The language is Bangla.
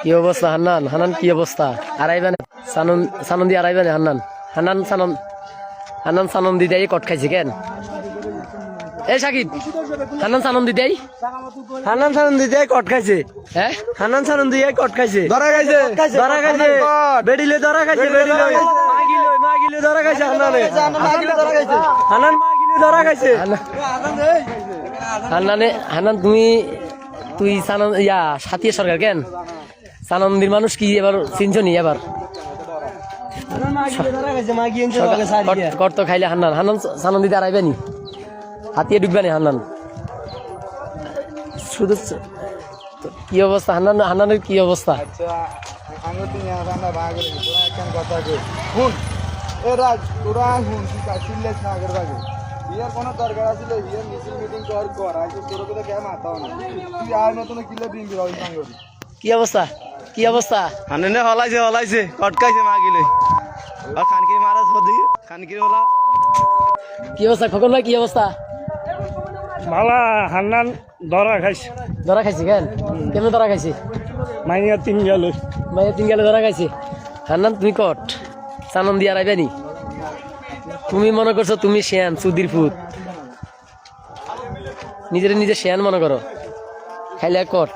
কি অবস্থা হান্নান? হান্নান কি অবস্থা? আড়াইবানে সানন দিয়ে আড়াইবানে হান্নান হান্নান হান্নান সানন দিতে কট খাইছে কেন? এ সাকিব, হান্নান সানন দিতে হান্নান সানন দিয়ে কট খাইছে। হ্যাঁ হান্নান সানন দিয়ে কট খাইছে। ধরা খাইছে ধরা খাইছে, বেডিলে ধরা খাইছে, বেডিলে মাগিলে ধরা খাইছে। হান্নানে হান্নান মাগিলে ধরা খাইছে। হান্নান তুই সানন সাথিয়া সরকার কেন? সানন্দির মানুষ কি এবার চিনছ নি? এবার কর্ত খাইলে হান্নান সানন্দিতে আড়াইবে নি, হাতিয়ে ঢুকবে নি হান্নান। শুধু কি অবস্থা হান্নানের কি অবস্থা? ইয়ার কোনো দরকার আছিল ইয়ার মিছিল মিটিং কর আজ তোর কথা কে মাথাও না তুই আর নতুন কিলো দিন দিও ওই সঙ্গে কি অবস্থা? কি অবস্থা? হান্নানে হলাইছে কট খাইছে মাগিলে। আর খানকি মারাস হদি খানকি হলা। কি অবস্থা খোকন ভাই? কি অবস্থা? মালা হান্নান ধরা খাইছে। ধরা খাইছে কেন? কেমন ধরা খাইছে? মাইয়া 3 গেল, মাইয়া 3 গেলে ধরা খাইছে। হান্নান তুমি কট সানন দিয়ে আড়াইবে নি? তুমি মনে করছো তুমি শেয়ান সুদির ফুত, নিজে শেয়ান মনে করো, খাইলে কট।